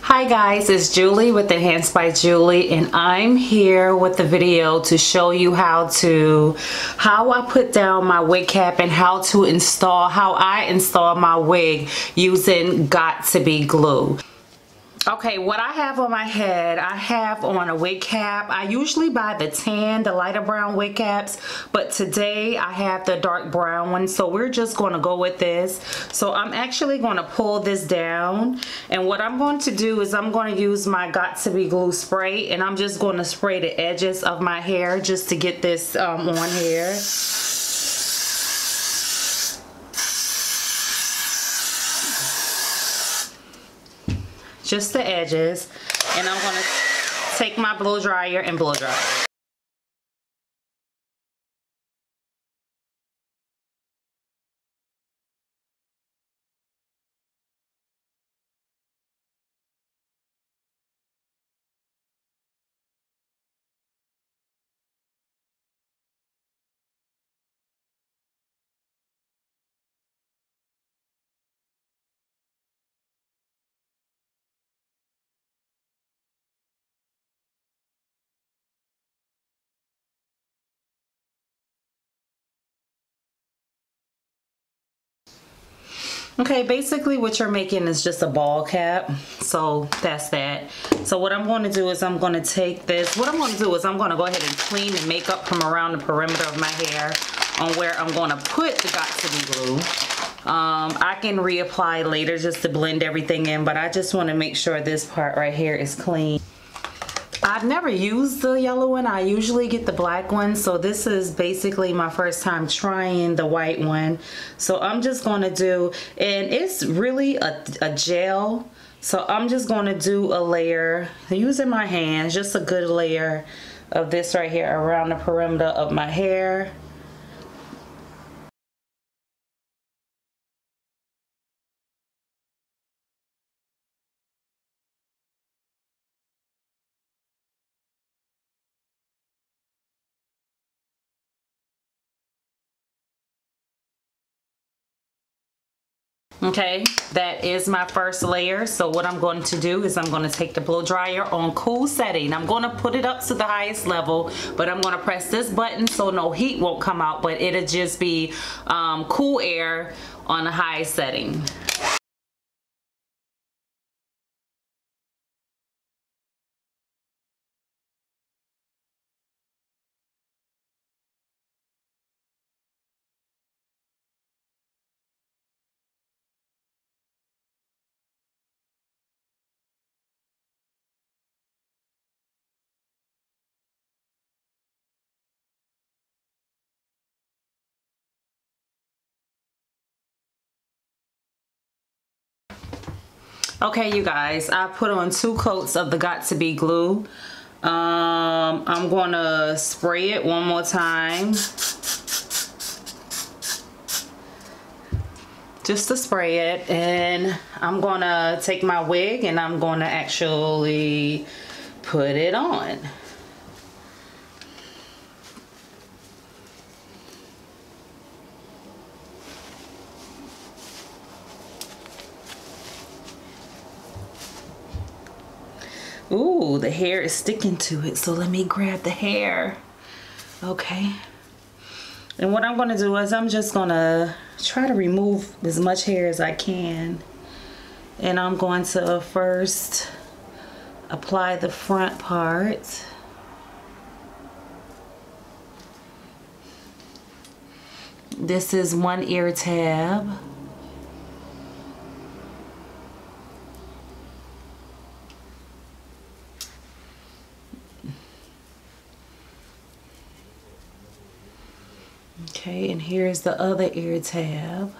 Hi guys, it's Julie with Enhanced by Julie, and I'm here with the video to show you how I put down my wig cap and how I install my wig using Got To Be glue. Okay, what I have on my head, I have on a wig cap. I usually buy the lighter brown wig caps, but today I have the dark brown one, so we're just going to go with this. So I'm actually going to pull this down, and what I'm going to do is I'm going to use my Got To Be glue spray, and I'm just going to spray the edges of my hair just to get this on here. Just the edges, and I'm going to take my blow dryer and blow dry it. Okay, basically what you're making is just a ball cap, so that's that. So what I'm going to do is I'm going to take this, I'm going to go ahead and clean the makeup from around the perimeter of my hair on where I'm going to put the Got To Be glue. I can reapply later just to blend everything in, but I just want to make sure this part right here is clean. I've never used the yellow one. I usually get the black one, so this is basically my first time trying the white one. So I'm just going to do, and it's really a gel, so I'm just going to do a layer using my hands, just a good layer of this right here around the perimeter of my hair. Okay, that is my first layer. So what I'm going to do is I'm going to take the blow dryer on cool setting. I'm going to put it up to the highest level, but I'm going to press this button so no heat won't come out, but it'll just be cool air on the highest setting. Okay, you guys, I put on 2 coats of the Got To Be glue. I'm gonna spray it one more time. Just to spray it, and I'm gonna take my wig and I'm gonna actually put it on. Ooh, the hair is sticking to it, so let me grab the hair. Okay. And what I'm gonna do is I'm just gonna try to remove as much hair as I can. And I'm going to first apply the front part. This is 1 ear tab. Okay, and here's the other ear tab.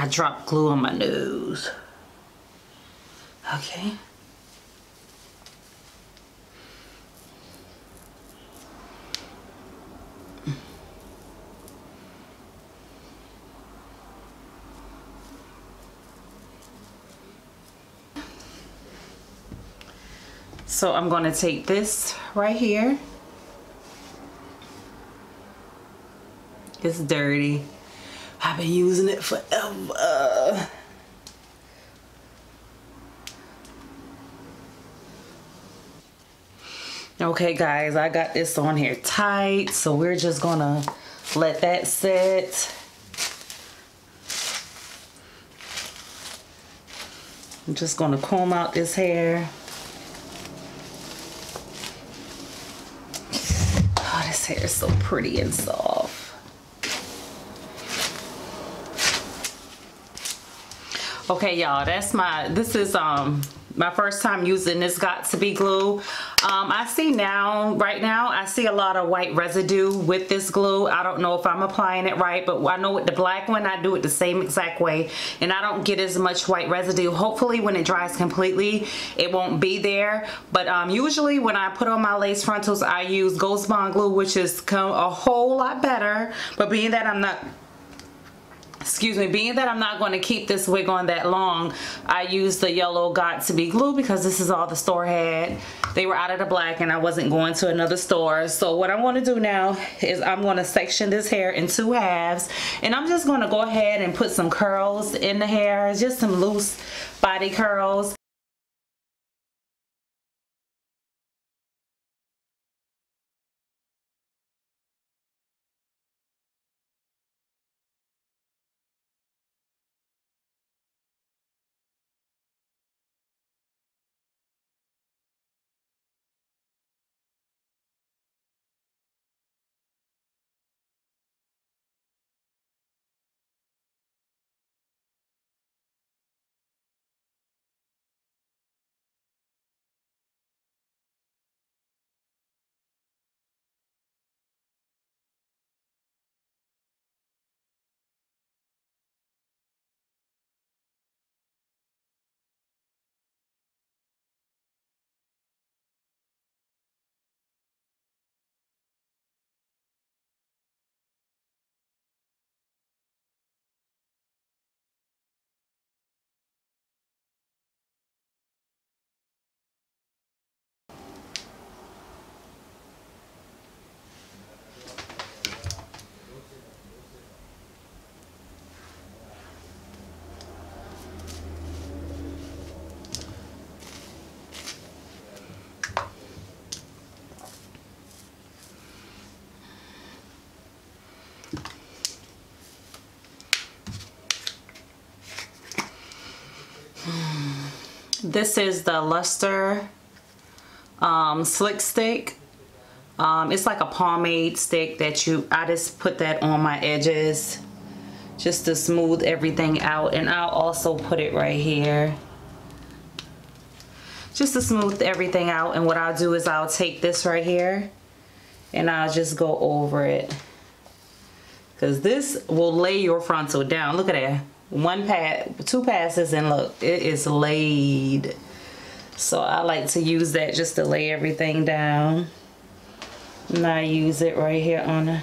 I dropped glue on my nose. Okay. So I'm going to take this right here. It's dirty. I've been using it forever. Okay guys, I got this on here tight, so we're just gonna let that sit. I'm just gonna comb out this hair. Oh, this hair is so pretty and soft. Okay y'all, this is my first time using this Got2b glue. I see right now I see a lot of white residue with this glue. I don't know if I'm applying it right, but I know with the black one I do it the same exact way and I don't get as much white residue. Hopefully when it dries completely it won't be there, but usually when I put on my lace frontals I use Ghost Bond glue, which is a whole lot better, but being that I'm not going to keep this wig on that long, I used the yellow Got2b glue because this is all the store had. They were out of the black and I wasn't going to another store. So what I'm going to do now is I'm going to section this hair in 2 halves and I'm just going to go ahead and put some curls in the hair, just some loose body curls. This is the Luster Slick Stick. It's like a pomade stick that I just put that on my edges just to smooth everything out, and I'll also put it right here just to smooth everything out. And what I'll do is I'll take this right here and I'll just go over it, because this will lay your frontal down. Look at that. 2 passes and look, it is laid. So I like to use that just to lay everything down. And I use it right here on the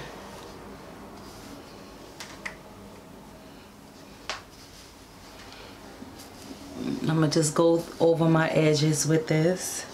I'm gonna just go over my edges with this.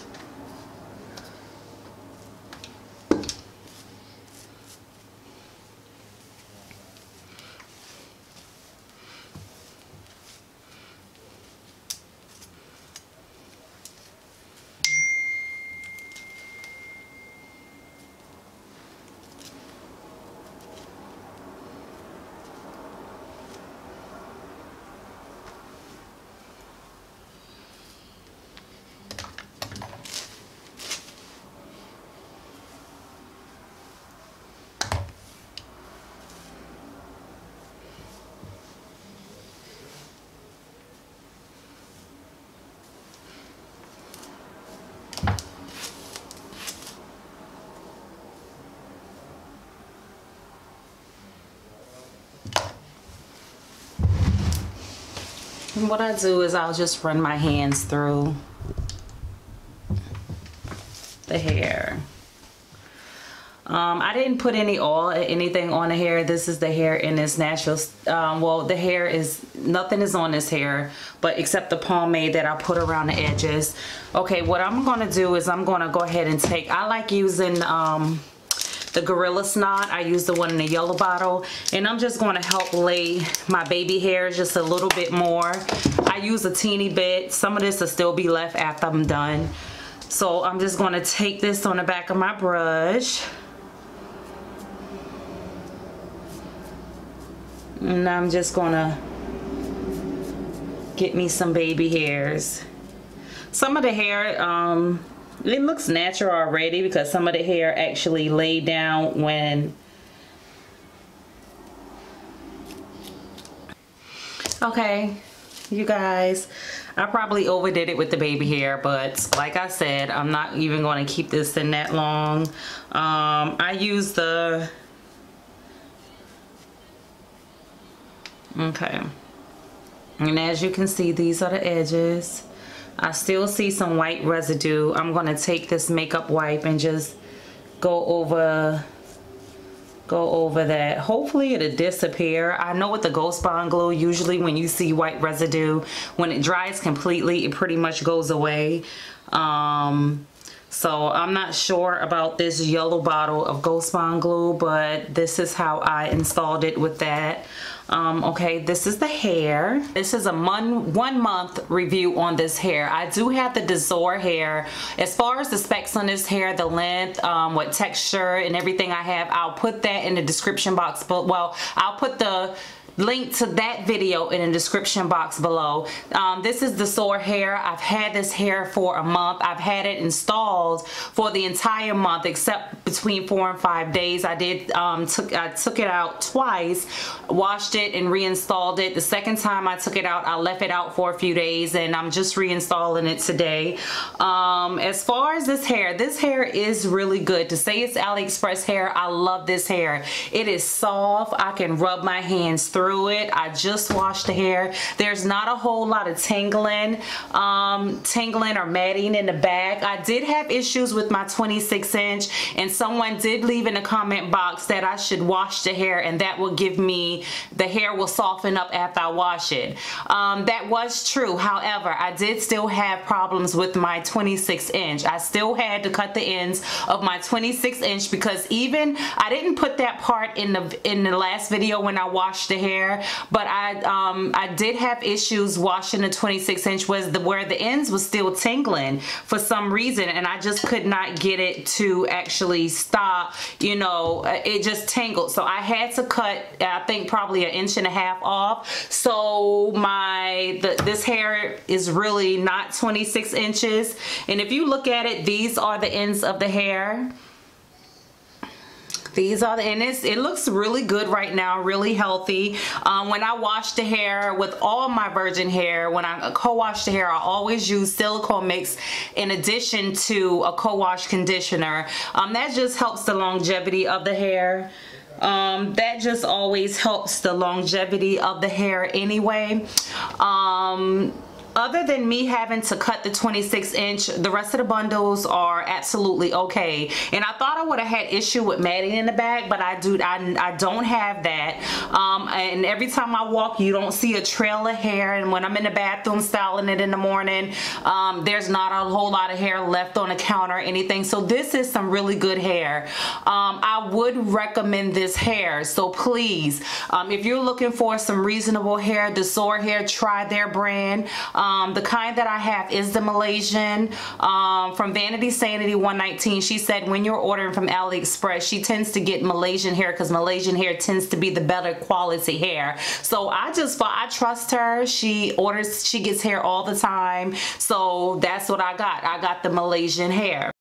what I do is I'll just run my hands through the hair. I didn't put any oil or anything on the hair. This is the hair in its natural, well, the hair is, nothing is on this hair, but except the pomade that I put around the edges. Okay, what I'm gonna do is I'm gonna go ahead and take, I like using the Gorilla Snot. I use the one in the yellow bottle, and I'm just gonna help lay my baby hairs just a little bit more. I use a teeny bit. Some of this will still be left after I'm done. So I'm just gonna take this on the back of my brush. And I'm just gonna get me some baby hairs. Some of the hair, it looks natural already because some of the hair actually laid down when. Okay, you guys, I probably overdid it with the baby hair, but like I said, I'm not even going to keep this in that long. I use the, okay, and as you can see, these are the edges. I still see some white residue. I'm going to take this makeup wipe and just go over that. Hopefully it'll disappear. I know with the Ghost Bond glue, usually when you see white residue, when it dries completely, it pretty much goes away. So I'm not sure about this yellow bottle of Ghost Bond glue, but this is how I installed it with that. Okay, this is the hair. This is a 1 month review on this hair. I do have the DSOAR Hair. As far as the specs on this hair, the length, what texture and everything I have, I'll put that in the description box. But well, I'll put the link to that video in the description box below. This is the DSOAR Hair. I've had this hair for a month. I've had it installed for the entire month except between 4 and 5 days. I did I took it out twice, washed it and reinstalled it. The second time I took it out, I left it out for a few days, and I'm just reinstalling it today. As far as this hair is really good. To say it's AliExpress hair, I love this hair. It is soft. I can rub my hands through it. I just washed the hair. There's not a whole lot of tingling or matting in the back. I did have issues with my 26-inch, and someone did leave in the comment box that I should wash the hair, and that will give me, the hair will soften up after I wash it. That was true. However, I did still have problems with my 26-inch. I still had to cut the ends of my 26-inch because even I didn't put that part in the last video when I washed the hair, but I did have issues washing the 26-inch where the ends was still tingling for some reason, and I just could not get it to actually stop. You know, it just tingled, so I had to cut, I think probably 1.5 inches off. So this hair is really not 26 inches, and if you look at it, these are the ends of the hair. These are the, and it looks really good right now, really healthy. When I wash the hair with all my virgin hair, when I co-wash the hair, I always use silicone mix in addition to a co-wash conditioner. That just helps the longevity of the hair. That just always helps the longevity of the hair anyway. Other than me having to cut the 26-inch, the rest of the bundles are absolutely okay. And I thought I would have had issue with matting in the back, but I don't have that. And every time I walk, you don't see a trail of hair. And when I'm in the bathroom styling it in the morning, there's not a whole lot of hair left on the counter or anything. So this is some really good hair. I would recommend this hair. So please, if you're looking for some reasonable hair, DSOAR Hair, try their brand. The kind that I have is the Malaysian, from Vanity Sanity 119. She said when you're ordering from AliExpress, she tends to get Malaysian hair because Malaysian hair tends to be the better quality hair. So I trust her. She gets hair all the time. So that's what I got. I got the Malaysian hair.